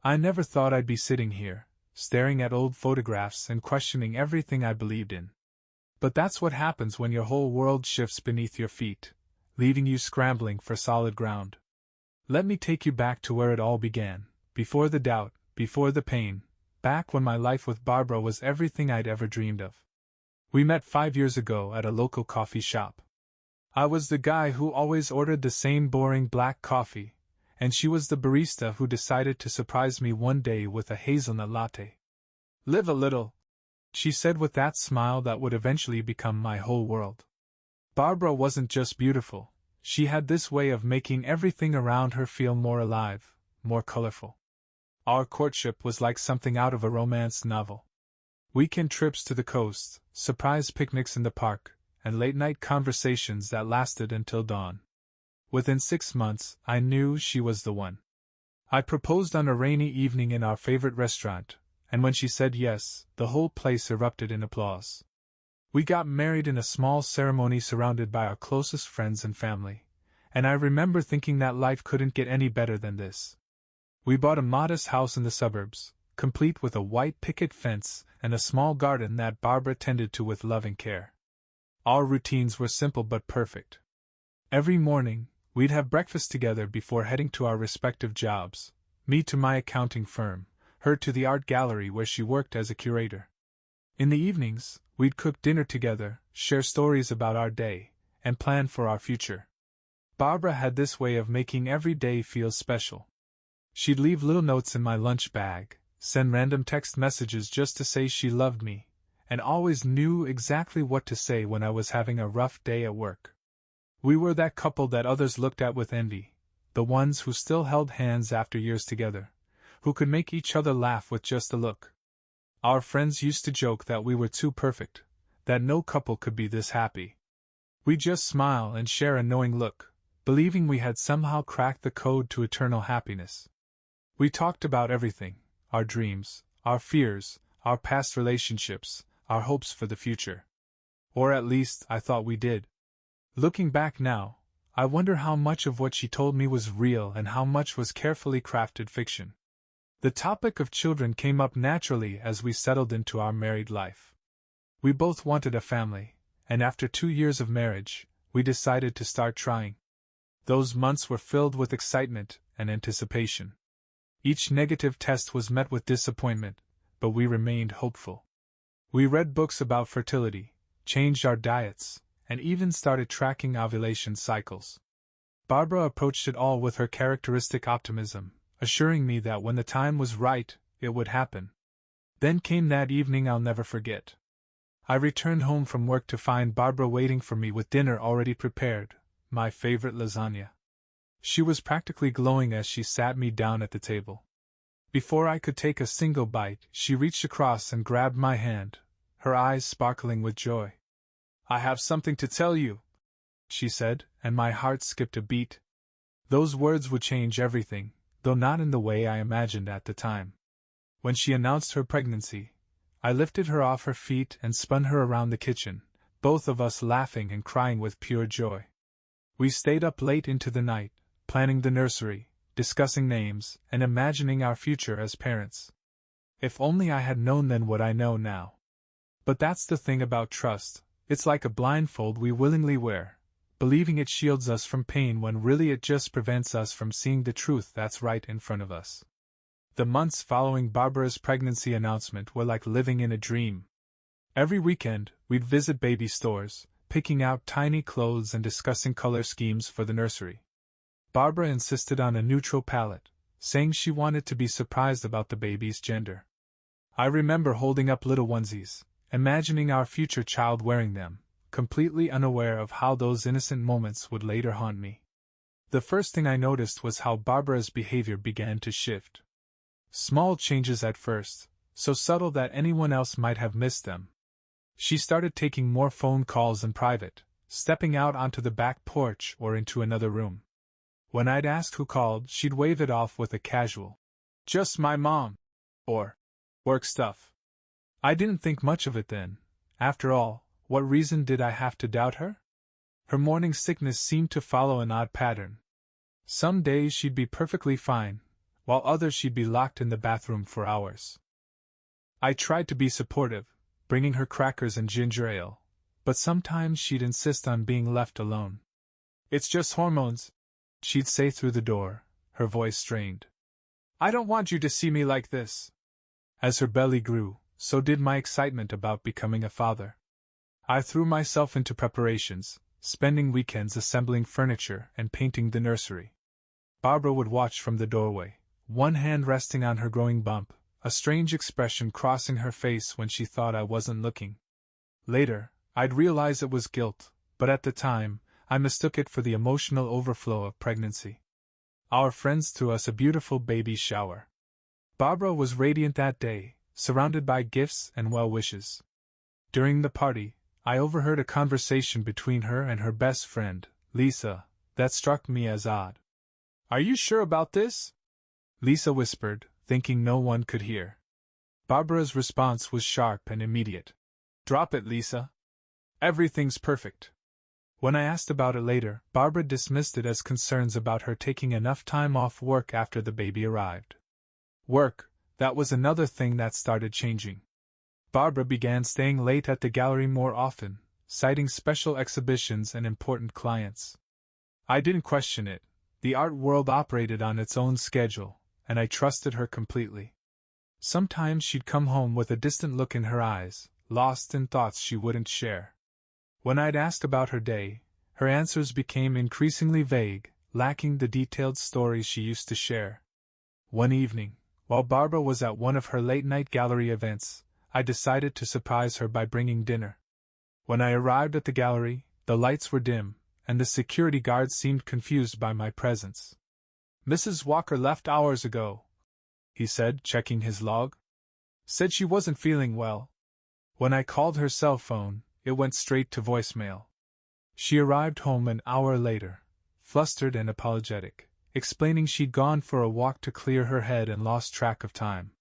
I never thought I'd be sitting here, staring at old photographs and questioning everything I believed in. But that's what happens when your whole world shifts beneath your feet, leaving you scrambling for solid ground. Let me take you back to where it all began, before the doubt, before the pain, back when my life with Barbara was everything I'd ever dreamed of. We met 5 years ago at a local coffee shop. I was the guy who always ordered the same boring black coffee, and she was the barista who decided to surprise me one day with a hazelnut latte. "Live a little," she said with that smile that would eventually become my whole world. Barbara wasn't just beautiful, she had this way of making everything around her feel more alive, more colorful. Our courtship was like something out of a romance novel. Weekend trips to the coast, surprise picnics in the park, and late-night conversations that lasted until dawn. Within 6 months, I knew she was the one. I proposed on a rainy evening in our favorite restaurant, and when she said yes, the whole place erupted in applause. We got married in a small ceremony surrounded by our closest friends and family, and I remember thinking that life couldn't get any better than this. We bought a modest house in the suburbs, complete with a white picket fence and a small garden that Barbara tended to with loving care. Our routines were simple but perfect. Every morning, we'd have breakfast together before heading to our respective jobs, me to my accounting firm, her to the art gallery where she worked as a curator. In the evenings, we'd cook dinner together, share stories about our day, and plan for our future. Barbara had this way of making every day feel special. She'd leave little notes in my lunch bag, send random text messages just to say she loved me, and always knew exactly what to say when I was having a rough day at work. We were that couple that others looked at with envy, the ones who still held hands after years together, who could make each other laugh with just a look. Our friends used to joke that we were too perfect, that no couple could be this happy. We'd just smile and share a knowing look, believing we had somehow cracked the code to eternal happiness. We talked about everything, our dreams, our fears, our past relationships, our hopes for the future. Or at least, I thought we did. Looking back now, I wonder how much of what she told me was real and how much was carefully crafted fiction. The topic of children came up naturally as we settled into our married life. We both wanted a family, and after 2 years of marriage, we decided to start trying. Those months were filled with excitement and anticipation. Each negative test was met with disappointment, but we remained hopeful. We read books about fertility, changed our diets, and even started tracking ovulation cycles. Barbara approached it all with her characteristic optimism, assuring me that when the time was right, it would happen. Then came that evening I'll never forget. I returned home from work to find Barbara waiting for me with dinner already prepared, my favorite lasagna. She was practically glowing as she sat me down at the table. Before I could take a single bite, she reached across and grabbed my hand, her eyes sparkling with joy. "I have something to tell you," she said, and my heart skipped a beat. Those words would change everything, though not in the way I imagined at the time. When she announced her pregnancy, I lifted her off her feet and spun her around the kitchen, both of us laughing and crying with pure joy. We stayed up late into the night, planning the nursery, discussing names, and imagining our future as parents. If only I had known then what I know now. But that's the thing about trust, it's like a blindfold we willingly wear, believing it shields us from pain when really it just prevents us from seeing the truth that's right in front of us. The months following Barbara's pregnancy announcement were like living in a dream. Every weekend, we'd visit baby stores, picking out tiny clothes and discussing color schemes for the nursery. Barbara insisted on a neutral palette, saying she wanted to be surprised about the baby's gender. I remember holding up little onesies, imagining our future child wearing them, completely unaware of how those innocent moments would later haunt me. The first thing I noticed was how Barbara's behavior began to shift. Small changes at first, so subtle that anyone else might have missed them. She started taking more phone calls in private, stepping out onto the back porch or into another room. When I'd ask who called, she'd wave it off with a casual, "Just my mom," or "work stuff." I didn't think much of it then. After all, what reason did I have to doubt her? Her morning sickness seemed to follow an odd pattern. Some days she'd be perfectly fine, while others she'd be locked in the bathroom for hours. I tried to be supportive, bringing her crackers and ginger ale, but sometimes she'd insist on being left alone. "It's just hormones," she'd say through the door, her voice strained. "I don't want you to see me like this." As her belly grew, so did my excitement about becoming a father. I threw myself into preparations, spending weekends assembling furniture and painting the nursery. Barbara would watch from the doorway, one hand resting on her growing bump, a strange expression crossing her face when she thought I wasn't looking. Later, I'd realize it was guilt, but at the time, I mistook it for the emotional overflow of pregnancy. Our friends threw us a beautiful baby shower. Barbara was radiant that day, surrounded by gifts and well wishes. During the party, I overheard a conversation between her and her best friend, Lisa, that struck me as odd. "Are you sure about this?" Lisa whispered, thinking no one could hear. Barbara's response was sharp and immediate. "Drop it, Lisa. Everything's perfect." When I asked about it later, Barbara dismissed it as concerns about her taking enough time off work after the baby arrived. Work, that was another thing that started changing. Barbara began staying late at the gallery more often, citing special exhibitions and important clients. I didn't question it. The art world operated on its own schedule, and I trusted her completely. Sometimes she'd come home with a distant look in her eyes, lost in thoughts she wouldn't share. When I'd asked about her day, her answers became increasingly vague, lacking the detailed stories she used to share. One evening, while Barbara was at one of her late-night gallery events, I decided to surprise her by bringing dinner. When I arrived at the gallery, the lights were dim, and the security guards seemed confused by my presence. "Mrs. Walker left hours ago," he said, checking his log. "Said she wasn't feeling well." When I called her cell phone, it went straight to voicemail. She arrived home an hour later, flustered and apologetic, explaining she'd gone for a walk to clear her head and lost track of time.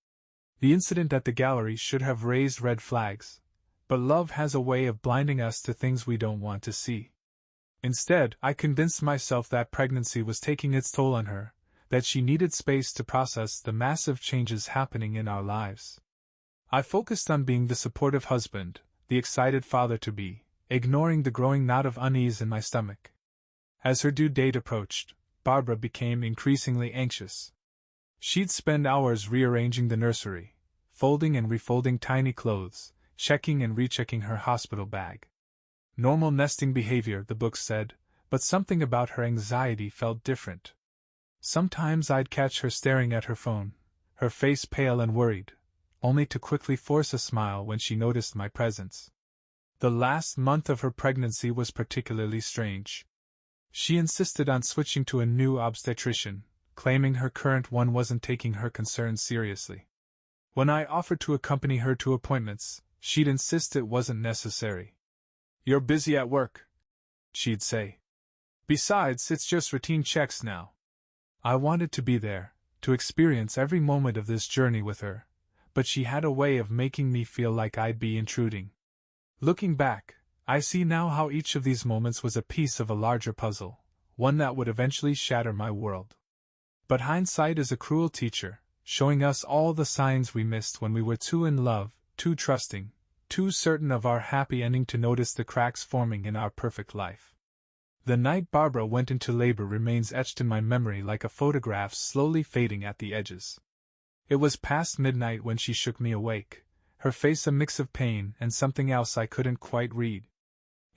The incident at the gallery should have raised red flags, but love has a way of blinding us to things we don't want to see. Instead, I convinced myself that pregnancy was taking its toll on her, that she needed space to process the massive changes happening in our lives. I focused on being the supportive husband, the excited father-to-be, ignoring the growing knot of unease in my stomach. As her due date approached, Barbara became increasingly anxious. She'd spend hours rearranging the nursery, folding and refolding tiny clothes, checking and rechecking her hospital bag. Normal nesting behavior, the book said, but something about her anxiety felt different. Sometimes I'd catch her staring at her phone, her face pale and worried, only to quickly force a smile when she noticed my presence. The last month of her pregnancy was particularly strange. She insisted on switching to a new obstetrician, claiming her current one wasn't taking her concerns seriously. When I offered to accompany her to appointments, she'd insist it wasn't necessary. "You're busy at work," she'd say. "Besides, it's just routine checks now." I wanted to be there, to experience every moment of this journey with her, but she had a way of making me feel like I'd be intruding. Looking back, I see now how each of these moments was a piece of a larger puzzle, one that would eventually shatter my world. But hindsight is a cruel teacher, showing us all the signs we missed when we were too in love, too trusting, too certain of our happy ending to notice the cracks forming in our perfect life. The night Barbara went into labor remains etched in my memory like a photograph slowly fading at the edges. It was past midnight when she shook me awake, her face a mix of pain and something else I couldn't quite read.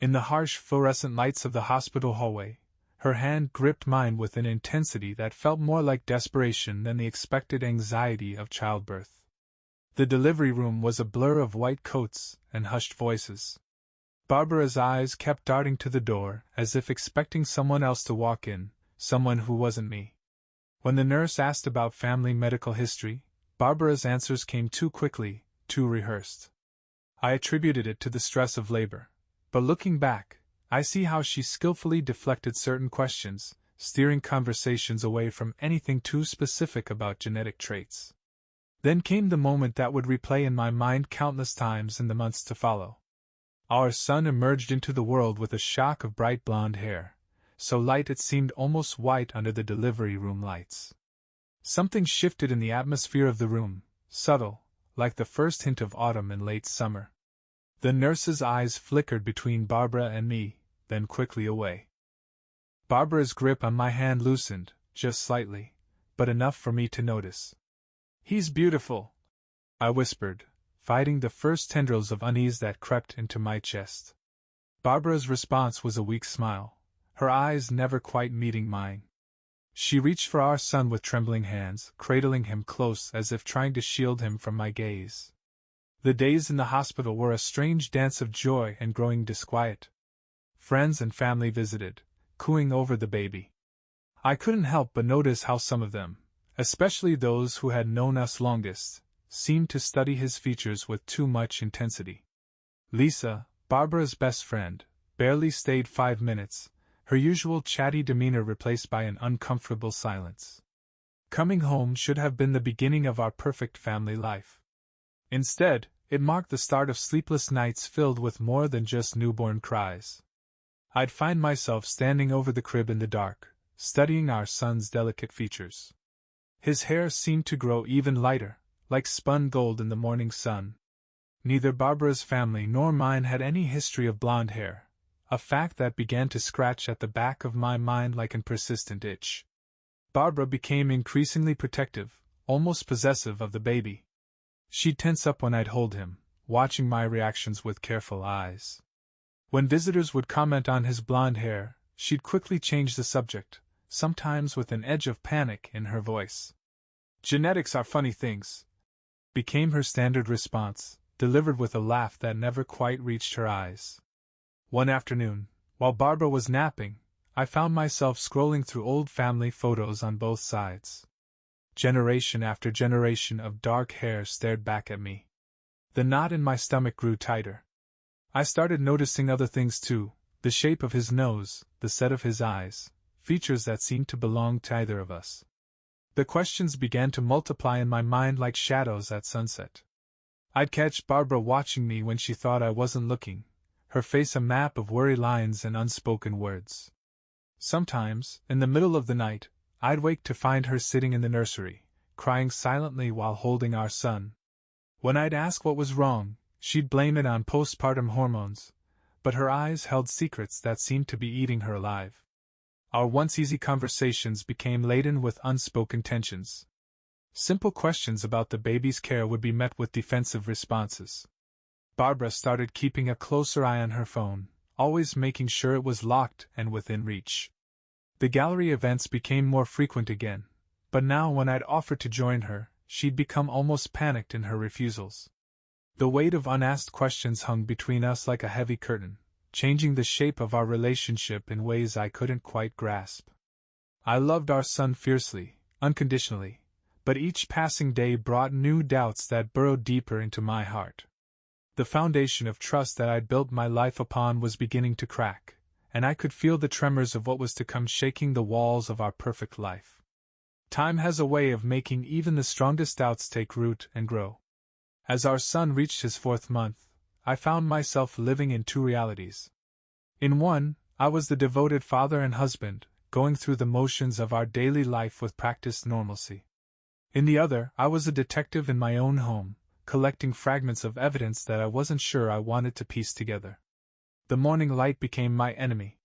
In the harsh fluorescent lights of the hospital hallway, her hand gripped mine with an intensity that felt more like desperation than the expected anxiety of childbirth. The delivery room was a blur of white coats and hushed voices. Barbara's eyes kept darting to the door, as if expecting someone else to walk in, someone who wasn't me. When the nurse asked about family medical history, Barbara's answers came too quickly, too rehearsed. I attributed it to the stress of labor, but looking back, I see how she skillfully deflected certain questions, steering conversations away from anything too specific about genetic traits. Then came the moment that would replay in my mind countless times in the months to follow. Our son emerged into the world with a shock of bright blonde hair, so light it seemed almost white under the delivery room lights. Something shifted in the atmosphere of the room, subtle, like the first hint of autumn in late summer. The nurse's eyes flickered between Barbara and me, then quickly away. Barbara's grip on my hand loosened, just slightly, but enough for me to notice. "He's beautiful," I whispered, fighting the first tendrils of unease that crept into my chest. Barbara's response was a weak smile, her eyes never quite meeting mine. She reached for our son with trembling hands, cradling him close as if trying to shield him from my gaze. The days in the hospital were a strange dance of joy and growing disquiet. Friends and family visited, cooing over the baby. I couldn't help but notice how some of them, especially those who had known us longest, seemed to study his features with too much intensity. Lisa, Barbara's best friend, barely stayed 5 minutes, her usual chatty demeanor replaced by an uncomfortable silence. Coming home should have been the beginning of our perfect family life. Instead, it marked the start of sleepless nights filled with more than just newborn cries. I'd find myself standing over the crib in the dark, studying our son's delicate features. His hair seemed to grow even lighter, like spun gold in the morning sun. Neither Barbara's family nor mine had any history of blonde hair, a fact that began to scratch at the back of my mind like a persistent itch. Barbara became increasingly protective, almost possessive of the baby. She'd tense up when I'd hold him, watching my reactions with careful eyes. When visitors would comment on his blonde hair, she'd quickly change the subject, sometimes with an edge of panic in her voice. "Genetics are funny things," became her standard response, delivered with a laugh that never quite reached her eyes. One afternoon, while Barbara was napping, I found myself scrolling through old family photos on both sides. Generation after generation of dark hair stared back at me. The knot in my stomach grew tighter. I started noticing other things too, the shape of his nose, the set of his eyes, features that seemed to belong to either of us. The questions began to multiply in my mind like shadows at sunset. I'd catch Barbara watching me when she thought I wasn't looking, her face a map of worry lines and unspoken words. Sometimes, in the middle of the night, I'd wake to find her sitting in the nursery, crying silently while holding our son. When I'd ask what was wrong, she'd blame it on postpartum hormones, but her eyes held secrets that seemed to be eating her alive. Our once easy conversations became laden with unspoken tensions. Simple questions about the baby's care would be met with defensive responses. Barbara started keeping a closer eye on her phone, always making sure it was locked and within reach. The gallery events became more frequent again, but now when I'd offered to join her, she'd become almost panicked in her refusals. The weight of unasked questions hung between us like a heavy curtain, changing the shape of our relationship in ways I couldn't quite grasp. I loved our son fiercely, unconditionally, but each passing day brought new doubts that burrowed deeper into my heart. The foundation of trust that I'd built my life upon was beginning to crack, and I could feel the tremors of what was to come shaking the walls of our perfect life. Time has a way of making even the strongest doubts take root and grow. As our son reached his 4th month, I found myself living in two realities. In one, I was the devoted father and husband, going through the motions of our daily life with practiced normalcy. In the other, I was a detective in my own home, collecting fragments of evidence that I wasn't sure I wanted to piece together. The morning light became my enemy.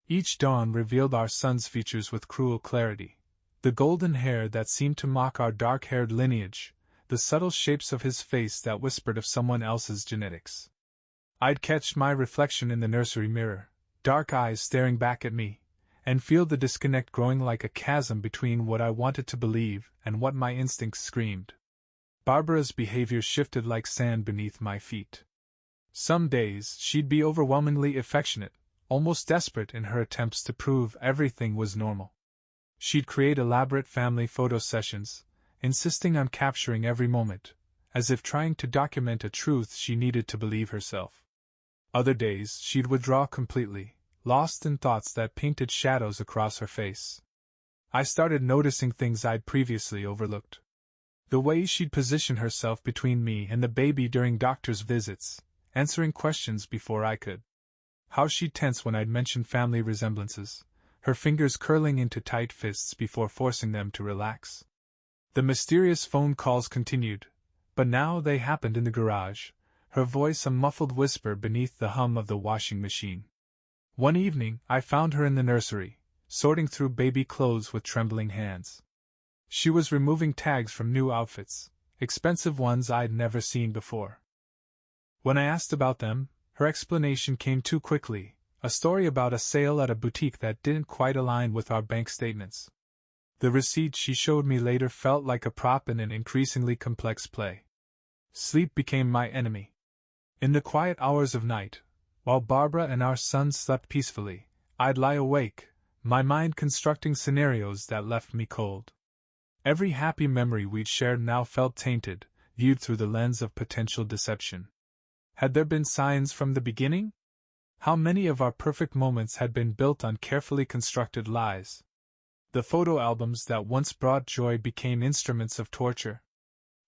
Each dawn revealed our son's features with cruel clarity. The golden hair that seemed to mock our dark-haired lineage, the subtle shapes of his face that whispered of someone else's genetics. I'd catch my reflection in the nursery mirror, dark eyes staring back at me, and feel the disconnect growing like a chasm between what I wanted to believe and what my instincts screamed. Barbara's behavior shifted like sand beneath my feet. Some days she'd be overwhelmingly affectionate, almost desperate in her attempts to prove everything was normal. She'd create elaborate family photo sessions, insisting on capturing every moment, as if trying to document a truth she needed to believe herself. Other days she'd withdraw completely, lost in thoughts that painted shadows across her face. I started noticing things I'd previously overlooked. The way she'd position herself between me and the baby during doctor's visits, answering questions before I could. How she'd tense when I'd mention family resemblances, her fingers curling into tight fists before forcing them to relax. The mysterious phone calls continued, but now they happened in the garage, her voice a muffled whisper beneath the hum of the washing machine. One evening, I found her in the nursery, sorting through baby clothes with trembling hands. She was removing tags from new outfits, expensive ones I'd never seen before. When I asked about them, her explanation came too quickly, a story about a sale at a boutique that didn't quite align with our bank statements. The receipt she showed me later felt like a prop in an increasingly complex play. Sleep became my enemy. In the quiet hours of night, while Barbara and our son slept peacefully, I'd lie awake, my mind constructing scenarios that left me cold. Every happy memory we'd shared now felt tainted, viewed through the lens of potential deception. Had there been signs from the beginning? How many of our perfect moments had been built on carefully constructed lies? The photo albums that once brought joy became instruments of torture.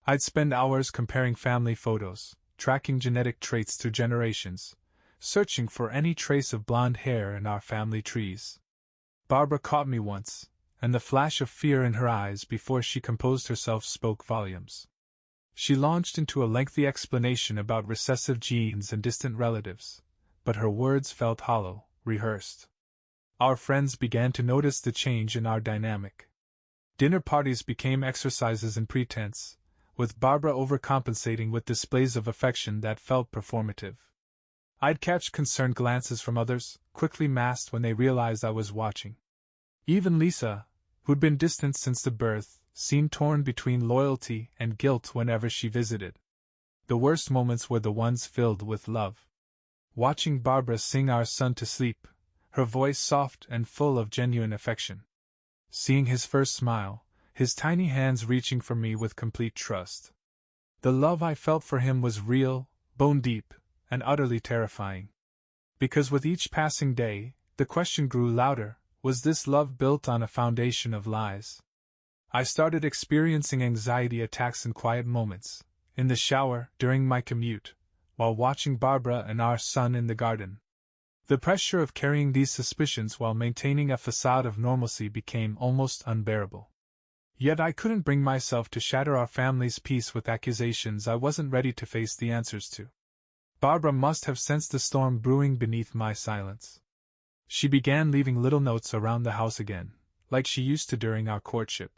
I'd spend hours comparing family photos, tracking genetic traits through generations, searching for any trace of blonde hair in our family trees. Barbara caught me once, and the flash of fear in her eyes before she composed herself spoke volumes. She launched into a lengthy explanation about recessive genes and distant relatives, but her words felt hollow, rehearsed. Our friends began to notice the change in our dynamic. Dinner parties became exercises in pretense, with Barbara overcompensating with displays of affection that felt performative. I'd catch concerned glances from others, quickly masked when they realized I was watching. Even Lisa, who'd been distant since the birth, seemed torn between loyalty and guilt whenever she visited. The worst moments were the ones filled with love. Watching Barbara sing our son to sleep, her voice soft and full of genuine affection. Seeing his first smile, his tiny hands reaching for me with complete trust. The love I felt for him was real, bone-deep, and utterly terrifying. Because with each passing day, the question grew louder, was this love built on a foundation of lies? I started experiencing anxiety attacks in quiet moments, in the shower, during my commute, while watching Barbara and our son in the garden. The pressure of carrying these suspicions while maintaining a facade of normalcy became almost unbearable. Yet I couldn't bring myself to shatter our family's peace with accusations I wasn't ready to face the answers to. Barbara must have sensed the storm brewing beneath my silence. She began leaving little notes around the house again, like she used to during our courtship.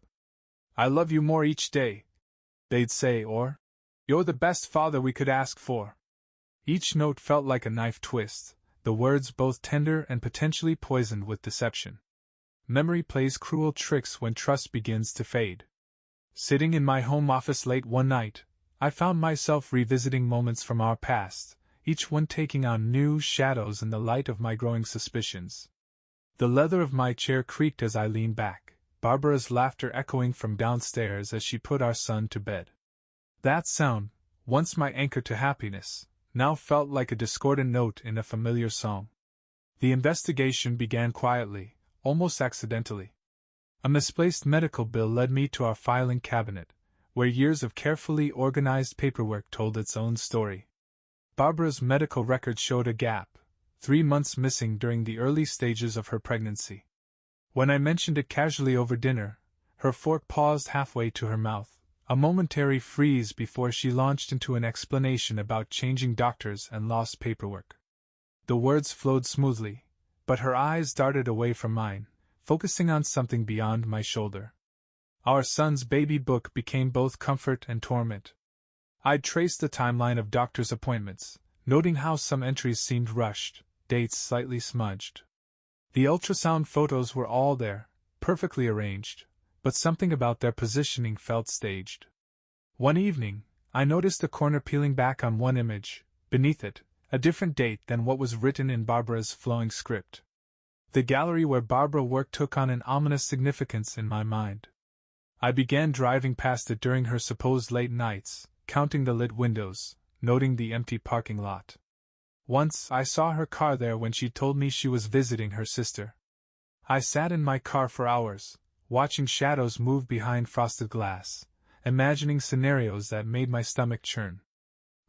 "I love you more each day," they'd say, or, "You're the best father we could ask for." Each note felt like a knife twist, the words both tender and potentially poisoned with deception. Memory plays cruel tricks when trust begins to fade. Sitting in my home office late one night, I found myself revisiting moments from our past, each one taking on new shadows in the light of my growing suspicions. The leather of my chair creaked as I leaned back, Barbara's laughter echoing from downstairs as she put our son to bed. That sound, once my anchor to happiness, now felt like a discordant note in a familiar song. The investigation began quietly, almost accidentally. A misplaced medical bill led me to our filing cabinet, where years of carefully organized paperwork told its own story. Barbara's medical record showed a gap, 3 months missing during the early stages of her pregnancy. When I mentioned it casually over dinner, her fork paused halfway to her mouth, a momentary freeze before she launched into an explanation about changing doctors and lost paperwork. The words flowed smoothly, but her eyes darted away from mine, focusing on something beyond my shoulder. Our son's baby book became both comfort and torment. I'd traced the timeline of doctor's appointments, noting how some entries seemed rushed, dates slightly smudged. The ultrasound photos were all there, perfectly arranged, but something about their positioning felt staged. One evening, I noticed a corner peeling back on one image, beneath it, a different date than what was written in Barbara's flowing script. The gallery where Barbara worked took on an ominous significance in my mind. I began driving past it during her supposed late nights, counting the lit windows, noting the empty parking lot. Once I saw her car there when she told me she was visiting her sister. I sat in my car for hours, watching shadows move behind frosted glass, imagining scenarios that made my stomach churn.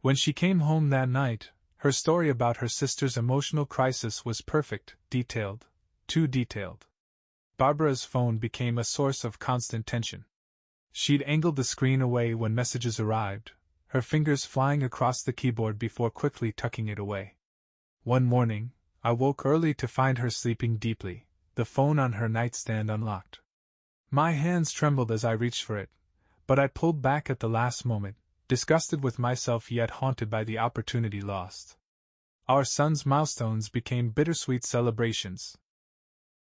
When she came home that night, her story about her sister's emotional crisis was perfect, detailed, too detailed. Barbara's phone became a source of constant tension. She'd angled the screen away when messages arrived, her fingers flying across the keyboard before quickly tucking it away. One morning, I woke early to find her sleeping deeply, the phone on her nightstand unlocked. My hands trembled as I reached for it, but I pulled back at the last moment, disgusted with myself yet haunted by the opportunity lost. Our son's milestones became bittersweet celebrations.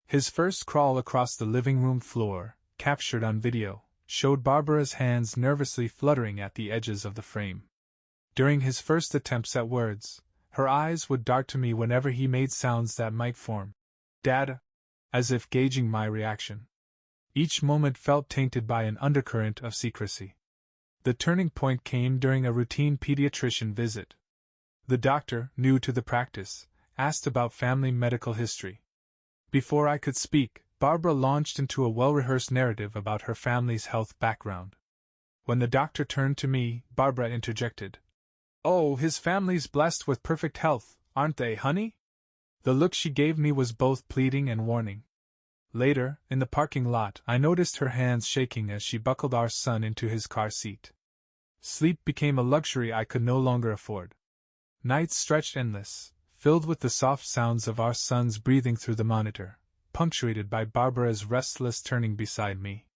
His first crawl across the living room floor, captured on video, showed Barbara's hands nervously fluttering at the edges of the frame. During his first attempts at words, her eyes would dart to me whenever he made sounds that might form "Dad," as if gauging my reaction. Each moment felt tainted by an undercurrent of secrecy. The turning point came during a routine pediatrician visit. The doctor, new to the practice, asked about family medical history. Before I could speak, Barbara launched into a well-rehearsed narrative about her family's health background. When the doctor turned to me, Barbara interjected, "Oh, his family's blessed with perfect health, aren't they, honey?" The look she gave me was both pleading and warning. Later, in the parking lot, I noticed her hands shaking as she buckled our son into his car seat. Sleep became a luxury I could no longer afford. Nights stretched endless, filled with the soft sounds of our son's breathing through the monitor, punctuated by Barbara's restless turning beside me.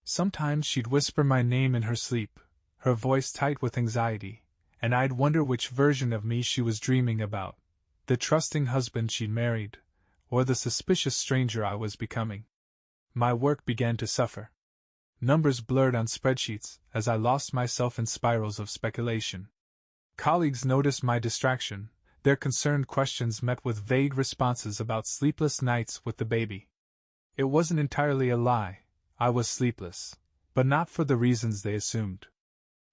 Sometimes she'd whisper my name in her sleep, her voice tight with anxiety, and I'd wonder which version of me she was dreaming about, the trusting husband she'd married, or the suspicious stranger I was becoming. My work began to suffer. Numbers blurred on spreadsheets as I lost myself in spirals of speculation. Colleagues noticed my distraction, their concerned questions met with vague responses about sleepless nights with the baby. It wasn't entirely a lie, I was sleepless, but not for the reasons they assumed.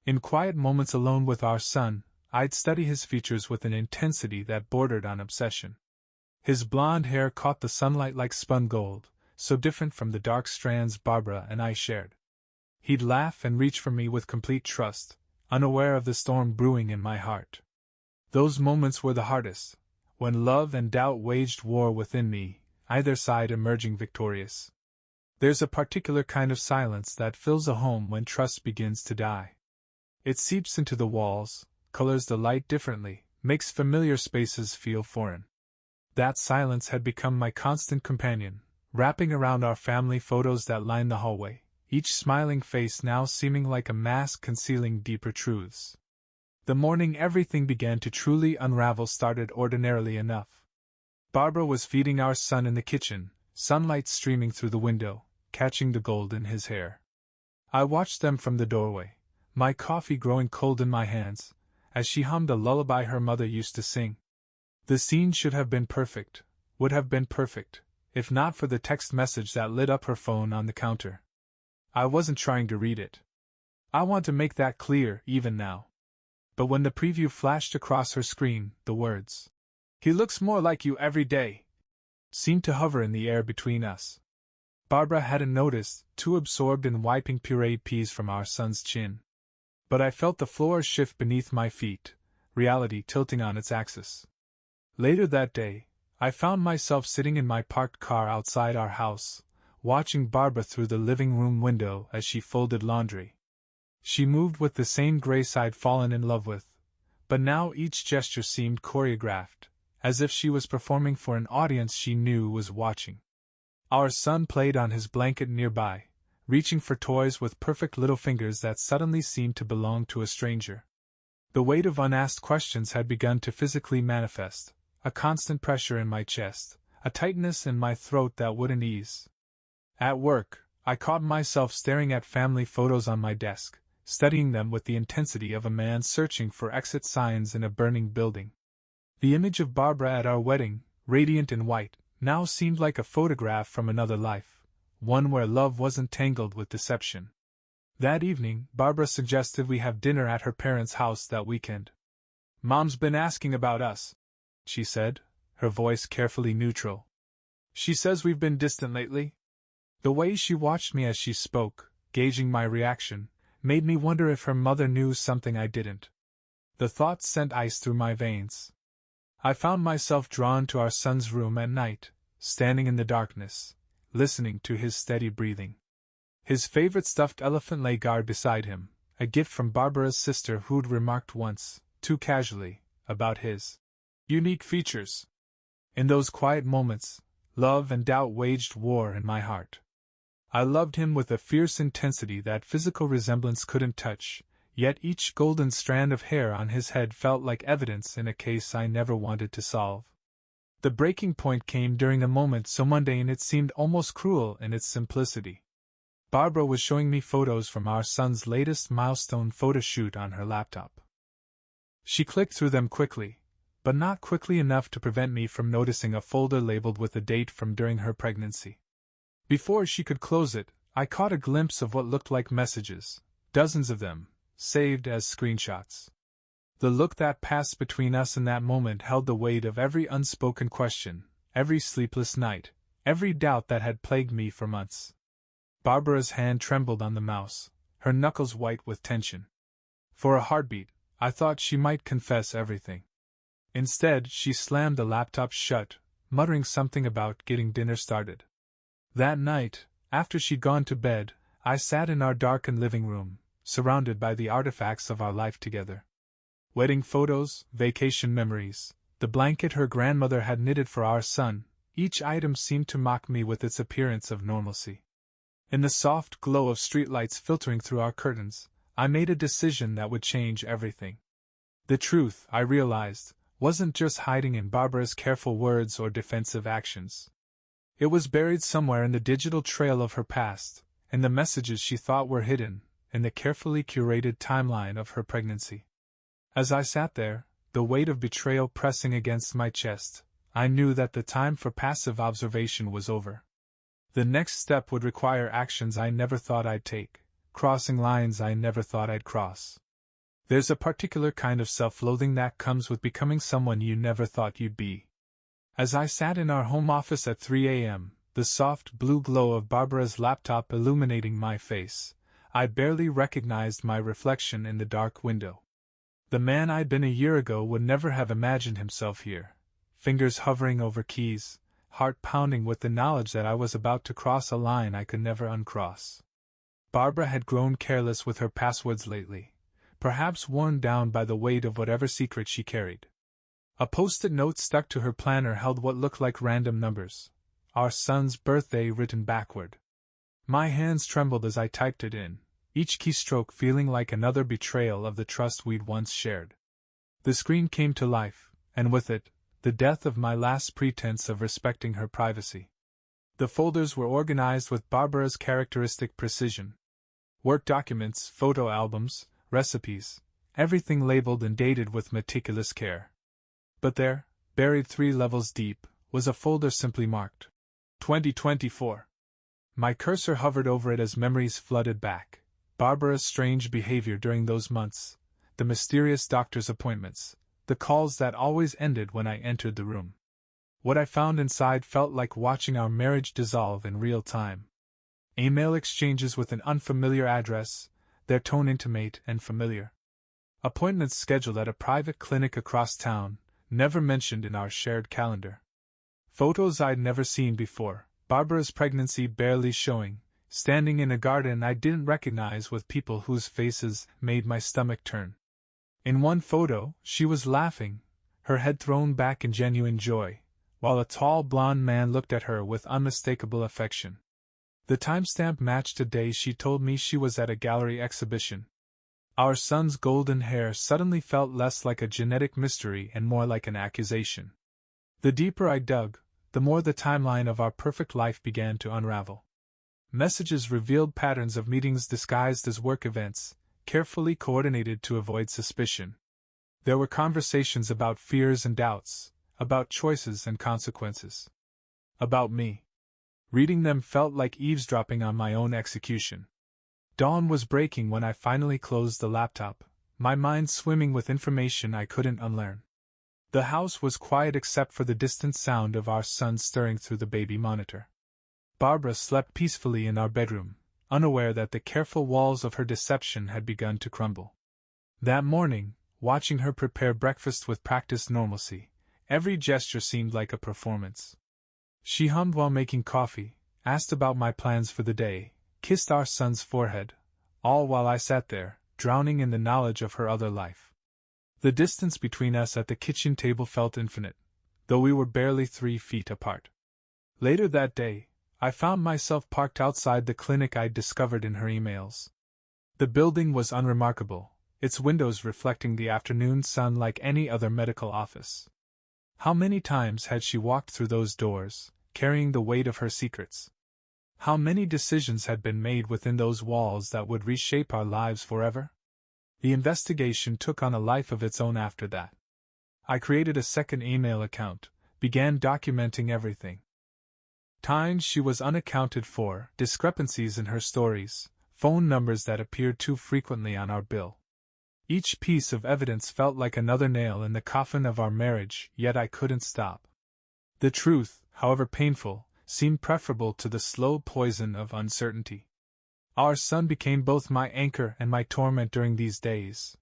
In quiet moments alone with our son, I'd study his features with an intensity that bordered on obsession. His blonde hair caught the sunlight like spun gold, so different from the dark strands Barbara and I shared. He'd laugh and reach for me with complete trust, unaware of the storm brewing in my heart. Those moments were the hardest, when love and doubt waged war within me, either side emerging victorious. There's a particular kind of silence that fills a home when trust begins to die. It seeps into the walls, colors the light differently, makes familiar spaces feel foreign. That silence had become my constant companion, wrapping around our family photos that lined the hallway, each smiling face now seeming like a mask concealing deeper truths. The morning everything began to truly unravel started ordinarily enough. Barbara was feeding our son in the kitchen, sunlight streaming through the window, catching the gold in his hair. I watched them from the doorway, my coffee growing cold in my hands, as she hummed a lullaby her mother used to sing. The scene should have been perfect, would have been perfect, if not for the text message that lit up her phone on the counter. I wasn't trying to read it. I want to make that clear, even now. But when the preview flashed across her screen, the words, "He looks more like you every day," seemed to hover in the air between us. Barbara hadn't noticed, too absorbed in wiping pureed peas from our son's chin. But I felt the floor shift beneath my feet, reality tilting on its axis. Later that day, I found myself sitting in my parked car outside our house, watching Barbara through the living room window as she folded laundry. She moved with the same grace I'd fallen in love with, but now each gesture seemed choreographed, as if she was performing for an audience she knew was watching. Our son played on his blanket nearby, reaching for toys with perfect little fingers that suddenly seemed to belong to a stranger. The weight of unasked questions had begun to physically manifest, a constant pressure in my chest, a tightness in my throat that wouldn't ease. At work, I caught myself staring at family photos on my desk, studying them with the intensity of a man searching for exit signs in a burning building. The image of Barbara at our wedding, radiant in white, now seemed like a photograph from another life, one where love wasn't tangled with deception. That evening, Barbara suggested we have dinner at her parents' house that weekend. "Mom's been asking about us," she said, her voice carefully neutral. "She says we've been distant lately." The way she watched me as she spoke, gauging my reaction, made me wonder if her mother knew something I didn't. The thought sent ice through my veins. I found myself drawn to our son's room at night, standing in the darkness, listening to his steady breathing. His favorite stuffed elephant lay guard beside him, a gift from Barbara's sister who'd remarked once, too casually, about his unique features. In those quiet moments, love and doubt waged war in my heart. I loved him with a fierce intensity that physical resemblance couldn't touch, yet each golden strand of hair on his head felt like evidence in a case I never wanted to solve. The breaking point came during a moment so mundane it seemed almost cruel in its simplicity. Barbara was showing me photos from our son's latest milestone photo shoot on her laptop. She clicked through them quickly, but not quickly enough to prevent me from noticing a folder labeled with a date from during her pregnancy. Before she could close it, I caught a glimpse of what looked like messages, dozens of them, saved as screenshots. The look that passed between us in that moment held the weight of every unspoken question, every sleepless night, every doubt that had plagued me for months. Barbara's hand trembled on the mouse, her knuckles white with tension. For a heartbeat, I thought she might confess everything. Instead, she slammed the laptop shut, muttering something about getting dinner started. That night, after she'd gone to bed, I sat in our darkened living room, surrounded by the artifacts of our life together. Wedding photos, vacation memories, the blanket her grandmother had knitted for our son, each item seemed to mock me with its appearance of normalcy. In the soft glow of streetlights filtering through our curtains, I made a decision that would change everything. The truth, I realized, wasn't just hiding in Barbara's careful words or defensive actions. It was buried somewhere in the digital trail of her past, in the messages she thought were hidden, in the carefully curated timeline of her pregnancy. As I sat there, the weight of betrayal pressing against my chest, I knew that the time for passive observation was over. The next step would require actions I never thought I'd take, crossing lines I never thought I'd cross. There's a particular kind of self-loathing that comes with becoming someone you never thought you'd be. As I sat in our home office at 3 a.m., the soft blue glow of Barbara's laptop illuminating my face, I barely recognized my reflection in the dark window. The man I'd been a year ago would never have imagined himself here, fingers hovering over keys, heart pounding with the knowledge that I was about to cross a line I could never uncross. Barbara had grown careless with her passwords lately, perhaps worn down by the weight of whatever secret she carried. A post-it note stuck to her planner held what looked like random numbers, our son's birthday written backward. My hands trembled as I typed it in, each keystroke feeling like another betrayal of the trust we'd once shared. The screen came to life, and with it, the death of my last pretense of respecting her privacy. The folders were organized with Barbara's characteristic precision. Work documents, photo albums, recipes, everything labeled and dated with meticulous care. But there, buried 3 levels deep, was a folder simply marked 2024. My cursor hovered over it as memories flooded back. Barbara's strange behavior during those months, the mysterious doctor's appointments, the calls that always ended when I entered the room. What I found inside felt like watching our marriage dissolve in real time. Email exchanges with an unfamiliar address, their tone intimate and familiar. Appointments scheduled at a private clinic across town, never mentioned in our shared calendar. Photos I'd never seen before, Barbara's pregnancy barely showing, standing in a garden I didn't recognize with people whose faces made my stomach turn. In one photo, she was laughing, her head thrown back in genuine joy, while a tall blond man looked at her with unmistakable affection. The timestamp matched a day she told me she was at a gallery exhibition. Our son's golden hair suddenly felt less like a genetic mystery and more like an accusation. The deeper I dug, the more the timeline of our perfect life began to unravel. Messages revealed patterns of meetings disguised as work events, carefully coordinated to avoid suspicion. There were conversations about fears and doubts, about choices and consequences. About me. Reading them felt like eavesdropping on my own execution. Dawn was breaking when I finally closed the laptop, my mind swimming with information I couldn't unlearn. The house was quiet except for the distant sound of our son stirring through the baby monitor. Barbara slept peacefully in our bedroom, unaware that the careful walls of her deception had begun to crumble. That morning, watching her prepare breakfast with practiced normalcy, every gesture seemed like a performance. She hummed while making coffee, asked about my plans for the day, kissed our son's forehead, all while I sat there, drowning in the knowledge of her other life. The distance between us at the kitchen table felt infinite, though we were barely 3 feet apart. Later that day, I found myself parked outside the clinic I'd discovered in her emails. The building was unremarkable, its windows reflecting the afternoon sun like any other medical office. How many times had she walked through those doors, carrying the weight of her secrets? How many decisions had been made within those walls that would reshape our lives forever? The investigation took on a life of its own after that. I created a second email account, began documenting everything. Times she was unaccounted for, discrepancies in her stories, phone numbers that appeared too frequently on our bill. Each piece of evidence felt like another nail in the coffin of our marriage, yet I couldn't stop. The truth, however painful, seemed preferable to the slow poison of uncertainty. Our son became both my anchor and my torment during these days.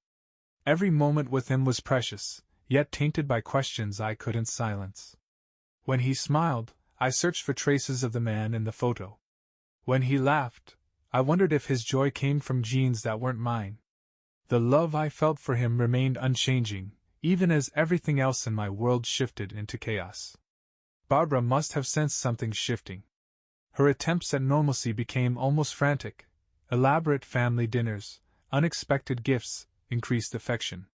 Every moment with him was precious, yet tainted by questions I couldn't silence. When he smiled, I searched for traces of the man in the photo. When he laughed, I wondered if his joy came from genes that weren't mine. The love I felt for him remained unchanging, even as everything else in my world shifted into chaos. Barbara must have sensed something shifting. Her attempts at normalcy became almost frantic. Elaborate family dinners, unexpected gifts, increased affection.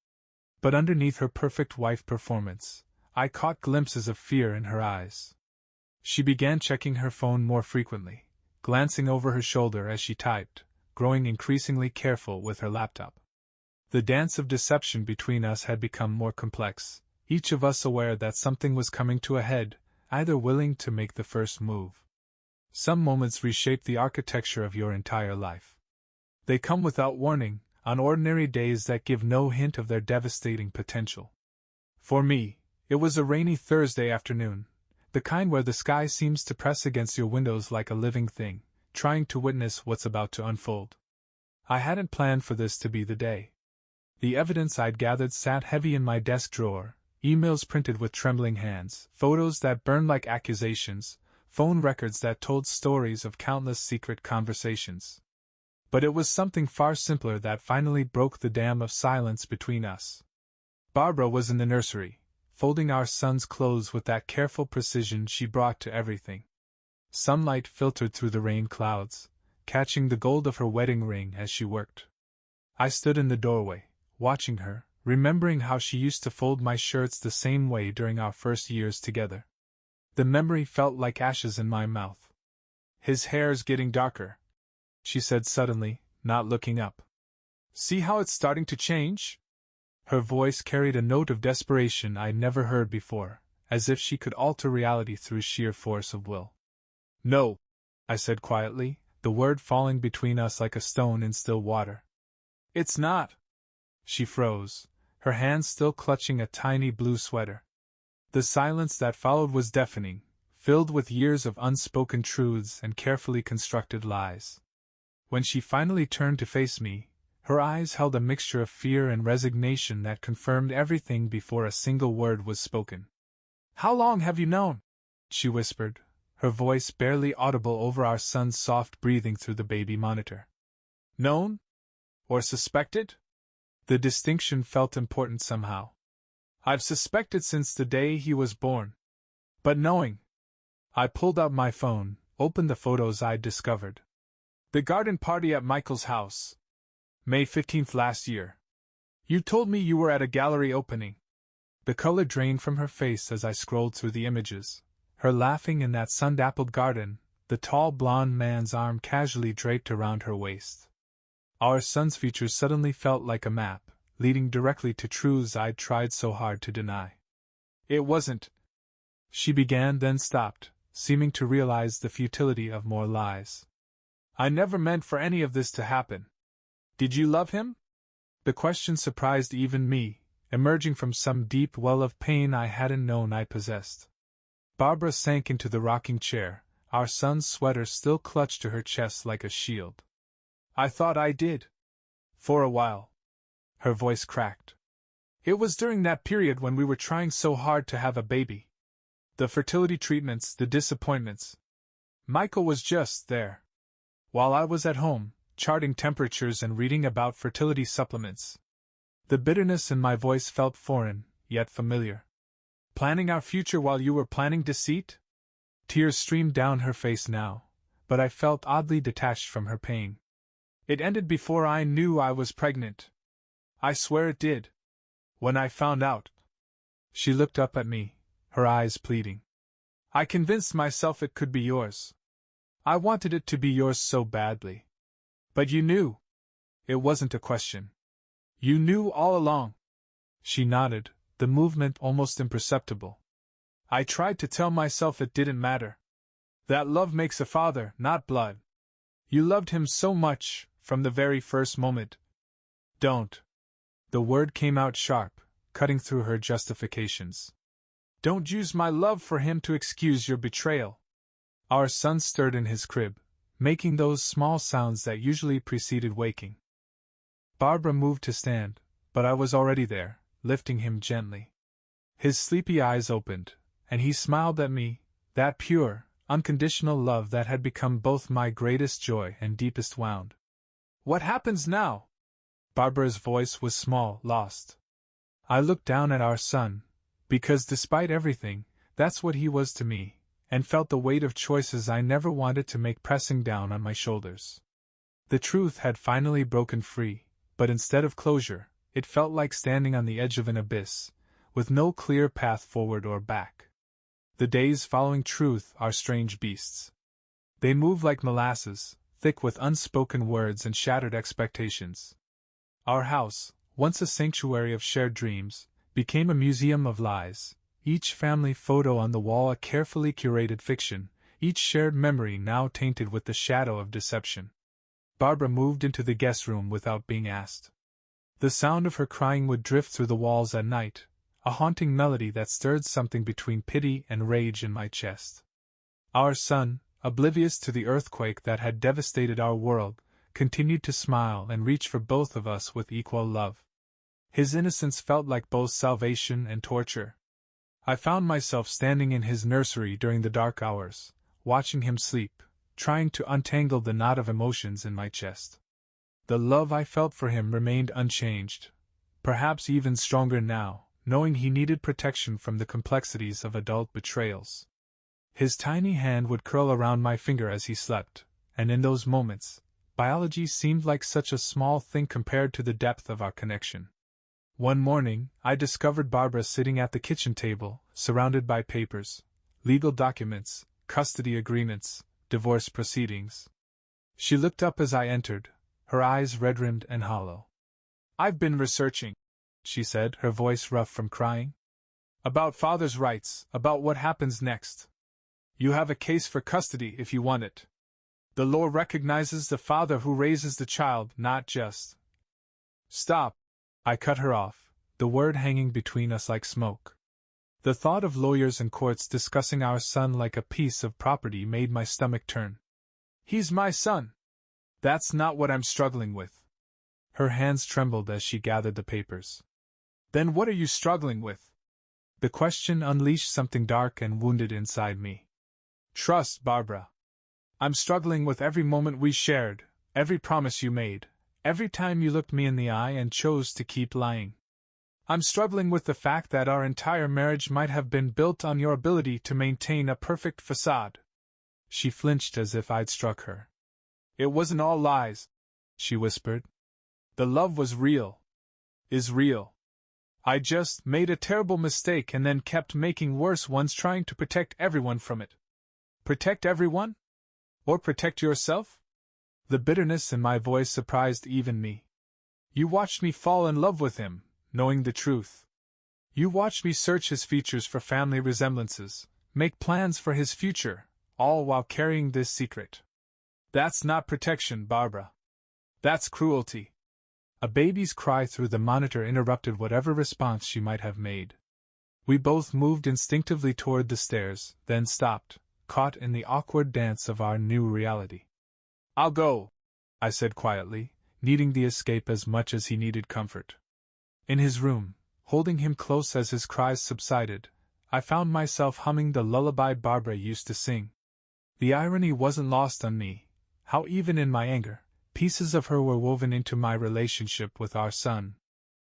But underneath her perfect wife performance, I caught glimpses of fear in her eyes. She began checking her phone more frequently, glancing over her shoulder as she typed, growing increasingly careful with her laptop. The dance of deception between us had become more complex, each of us aware that something was coming to a head, either willing to make the first move. Some moments reshape the architecture of your entire life. They come without warning, on ordinary days that give no hint of their devastating potential. For me, it was a rainy Thursday afternoon, the kind where the sky seems to press against your windows like a living thing, trying to witness what's about to unfold. I hadn't planned for this to be the day. The evidence I'd gathered sat heavy in my desk drawer, emails printed with trembling hands, photos that burned like accusations, phone records that told stories of countless secret conversations. But it was something far simpler that finally broke the dam of silence between us. Barbara was in the nursery, folding our son's clothes with that careful precision she brought to everything. Sunlight filtered through the rain clouds, catching the gold of her wedding ring as she worked. I stood in the doorway, watching her, remembering how she used to fold my shirts the same way during our first years together. The memory felt like ashes in my mouth. "His hair's getting darker," she said suddenly, not looking up. "See how it's starting to change?" Her voice carried a note of desperation I'd never heard before, as if she could alter reality through sheer force of will. "No," I said quietly, the word falling between us like a stone in still water. "It's not." She froze, her hands still clutching a tiny blue sweater. The silence that followed was deafening, filled with years of unspoken truths and carefully constructed lies. When she finally turned to face me, her eyes held a mixture of fear and resignation that confirmed everything before a single word was spoken. "How long have you known?" she whispered, her voice barely audible over our son's soft breathing through the baby monitor. "Known? Or suspected?" The distinction felt important somehow. "I've suspected since the day he was born. But knowing..." I pulled out my phone, opened the photos I'd discovered. "The garden party at Michael's house. May 15th last year. You told me you were at a gallery opening." The color drained from her face as I scrolled through the images. Her laughing in that sun-dappled garden, the tall blonde man's arm casually draped around her waist. Our son's features suddenly felt like a map, leading directly to truths I'd tried so hard to deny. "It wasn't..." she began, then stopped, seeming to realize the futility of more lies. "I never meant for any of this to happen. Did you love him?" The question surprised even me, emerging from some deep well of pain I hadn't known I possessed. Barbara sank into the rocking chair, our son's sweater still clutched to her chest like a shield. "I thought I did. For a while." Her voice cracked. "It was during that period when we were trying so hard to have a baby. The fertility treatments, the disappointments. Michael was just there. while I was at home, charting temperatures and reading about fertility supplements. The bitterness in my voice felt foreign, yet familiar. Planning our future while you were planning deceit? Tears streamed down her face now, but I felt oddly detached from her pain. It ended before I knew I was pregnant. I swear it did. When I found out. She looked up at me, her eyes pleading. I convinced myself it could be yours. I wanted it to be yours so badly. But you knew. It wasn't a question. You knew all along. She nodded, the movement almost imperceptible. I tried to tell myself it didn't matter. That love makes a father, not blood. You loved him so much, from the very first moment. Don't. The word came out sharp, cutting through her justifications. Don't use my love for him to excuse your betrayal. Our son stirred in his crib, making those small sounds that usually preceded waking. Barbara moved to stand, but I was already there, lifting him gently. His sleepy eyes opened, and he smiled at me, that pure, unconditional love that had become both my greatest joy and deepest wound. What happens now? Barbara's voice was small, lost. I looked down at our son, because despite everything, that's what he was to me, and felt the weight of choices I never wanted to make pressing down on my shoulders. The truth had finally broken free, but instead of closure, it felt like standing on the edge of an abyss, with no clear path forward or back. The days following truth are strange beasts. They move like molasses, thick with unspoken words and shattered expectations. Our house, once a sanctuary of shared dreams, became a museum of lies, each family photo on the wall a carefully curated fiction, each shared memory now tainted with the shadow of deception. Barbara moved into the guest room without being asked. The sound of her crying would drift through the walls at night, a haunting melody that stirred something between pity and rage in my chest. Our son, oblivious to the earthquake that had devastated our world, continued to smile and reach for both of us with equal love. His innocence felt like both salvation and torture. I found myself standing in his nursery during the dark hours, watching him sleep, trying to untangle the knot of emotions in my chest. The love I felt for him remained unchanged, perhaps even stronger now, knowing he needed protection from the complexities of adult betrayals. His tiny hand would curl around my finger as he slept, and in those moments, biology seemed like such a small thing compared to the depth of our connection. One morning, I discovered Barbara sitting at the kitchen table, surrounded by papers, legal documents, custody agreements, divorce proceedings. She looked up as I entered, her eyes red-rimmed and hollow. I've been researching, she said, her voice rough from crying. About father's rights, about what happens next. You have a case for custody if you want it. The law recognizes the father who raises the child, not just. Stop. I cut her off, the word hanging between us like smoke. The thought of lawyers and courts discussing our son like a piece of property made my stomach turn. He's my son. That's not what I'm struggling with. Her hands trembled as she gathered the papers. Then what are you struggling with? The question unleashed something dark and wounded inside me. Trust, Barbara. I'm struggling with every moment we shared, every promise you made, every time you looked me in the eye and chose to keep lying. I'm struggling with the fact that our entire marriage might have been built on your ability to maintain a perfect facade. She flinched as if I'd struck her. It wasn't all lies, she whispered. The love was real. Is real. I just made a terrible mistake and then kept making worse ones trying to protect everyone from it. Protect everyone? Or protect yourself? The bitterness in my voice surprised even me. You watched me fall in love with him, knowing the truth. You watched me search his features for family resemblances, make plans for his future, all while carrying this secret. That's not protection, Barbara. That's cruelty. A baby's cry through the monitor interrupted whatever response she might have made. We both moved instinctively toward the stairs, then stopped, caught in the awkward dance of our new reality. I'll go, I said quietly, needing the escape as much as he needed comfort. In his room, holding him close as his cries subsided, I found myself humming the lullaby Barbara used to sing. The irony wasn't lost on me. how even in my anger, pieces of her were woven into my relationship with our son.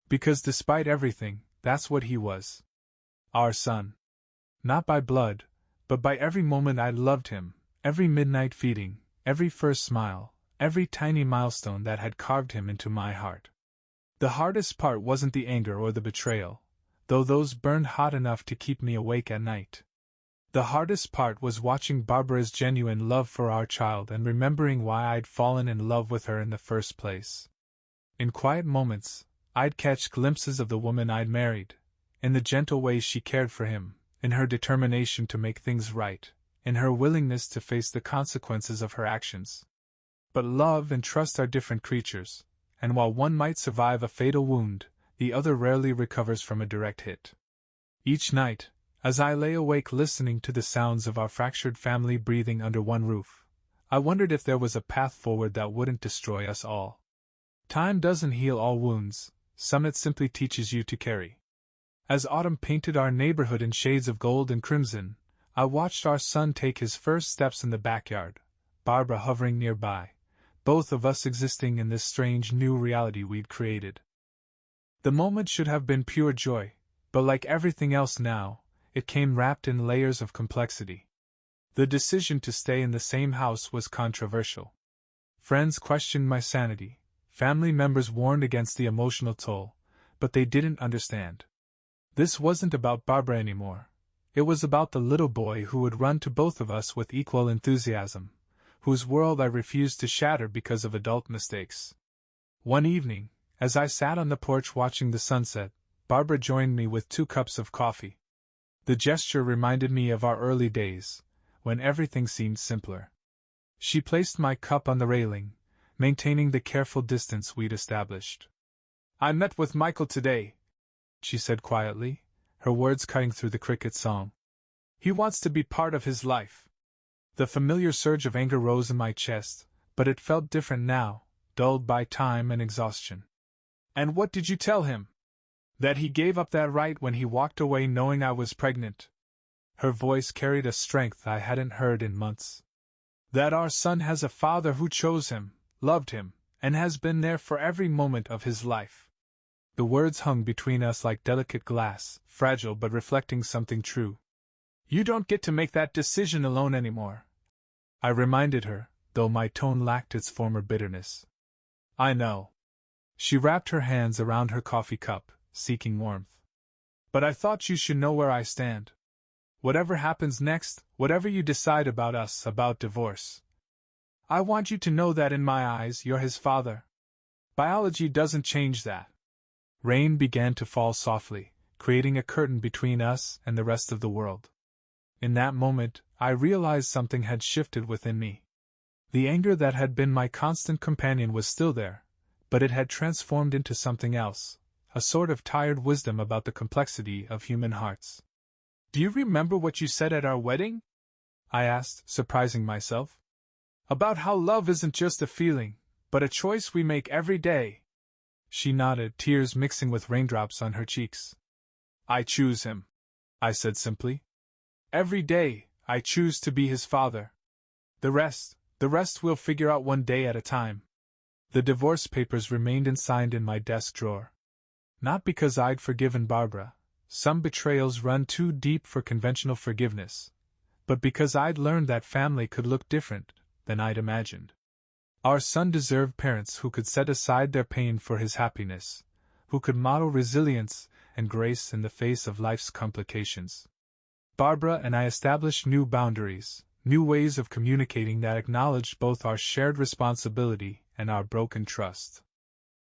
Because despite everything, that's what he was. Our son. Not by blood, but by every moment I loved him, every midnight feeding, every first smile, every tiny milestone that had carved him into my heart. The hardest part wasn't the anger or the betrayal, though those burned hot enough to keep me awake at night. The hardest part was watching Barbara's genuine love for our child and remembering why I'd fallen in love with her in the first place. In quiet moments, I'd catch glimpses of the woman I'd married, in the gentle way she cared for him, in her determination to make things right, in her willingness to face the consequences of her actions. But love and trust are different creatures, and while one might survive a fatal wound, the other rarely recovers from a direct hit. Each night, as I lay awake listening to the sounds of our fractured family breathing under one roof, I wondered if there was a path forward that wouldn't destroy us all. Time doesn't heal all wounds, some it simply teaches you to carry. As autumn painted our neighborhood in shades of gold and crimson, I watched our son take his first steps in the backyard, Barbara hovering nearby, both of us existing in this strange new reality we'd created. The moment should have been pure joy, but like everything else now, it came wrapped in layers of complexity. The decision to stay in the same house was controversial. Friends questioned my sanity, family members warned against the emotional toll, but they didn't understand. This wasn't about Barbara anymore. It was about the little boy who would run to both of us with equal enthusiasm, whose world I refused to shatter because of adult mistakes. One evening, as I sat on the porch watching the sunset, Barbara joined me with 2 cups of coffee. The gesture reminded me of our early days, when everything seemed simpler. She placed my cup on the railing, maintaining the careful distance we'd established. "I met with Michael today," she said quietly, her words cutting through the cricket song. "He wants to be part of his life." The familiar surge of anger rose in my chest, but it felt different now, dulled by time and exhaustion. "And what did you tell him?" "That he gave up that right when he walked away knowing I was pregnant." Her voice carried a strength I hadn't heard in months. "That our son has a father who chose him, loved him, and has been there for every moment of his life." The words hung between us like delicate glass, fragile but reflecting something true. "You don't get to make that decision alone anymore," I reminded her, though my tone lacked its former bitterness. "I know." She wrapped her hands around her coffee cup, seeking warmth. "But I thought you should know where I stand. Whatever happens next, whatever you decide about us, about divorce, I want you to know that in my eyes you're his father. Biology doesn't change that." Rain began to fall softly, creating a curtain between us and the rest of the world. In that moment, I realized something had shifted within me. The anger that had been my constant companion was still there, but it had transformed into something else, a sort of tired wisdom about the complexity of human hearts. "Do you remember what you said at our wedding?" I asked, surprising myself. "About how love isn't just a feeling, but a choice we make every day." She nodded, tears mixing with raindrops on her cheeks. "I choose him," I said simply. "Every day, I choose to be his father. The rest we'll figure out one day at a time." The divorce papers remained unsigned in my desk drawer. Not because I'd forgiven Barbara, some betrayals run too deep for conventional forgiveness, but because I'd learned that family could look different than I'd imagined. Our son deserved parents who could set aside their pain for his happiness, who could model resilience and grace in the face of life's complications. Barbara and I established new boundaries, new ways of communicating that acknowledged both our shared responsibility and our broken trust.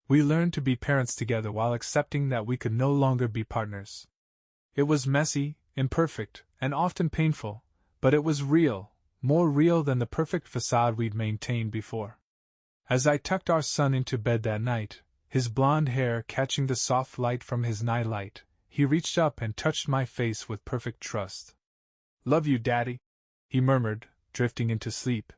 We learned to be parents together while accepting that we could no longer be partners. It was messy, imperfect, and often painful, but it was real, more real than the perfect facade we'd maintained before. As I tucked our son into bed that night, his blonde hair catching the soft light from his nightlight, he reached up and touched my face with perfect trust. "Love you, Daddy," he murmured, drifting into sleep.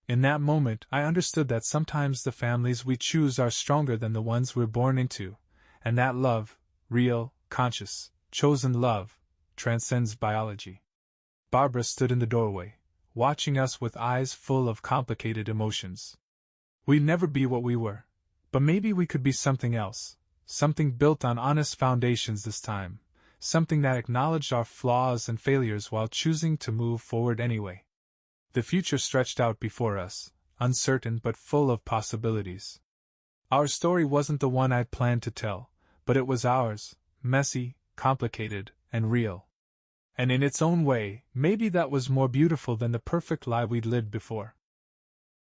In that moment, I understood that sometimes the families we choose are stronger than the ones we're born into, and that love, real, conscious, chosen love, transcends biology. Barbara stood in the doorway, watching us with eyes full of complicated emotions. We'd never be what we were, but maybe we could be something else, something built on honest foundations this time, something that acknowledged our flaws and failures while choosing to move forward anyway. The future stretched out before us, uncertain but full of possibilities. Our story wasn't the one I'd planned to tell, but it was ours, messy, complicated, and real. And in its own way, maybe that was more beautiful than the perfect lie we'd lived before.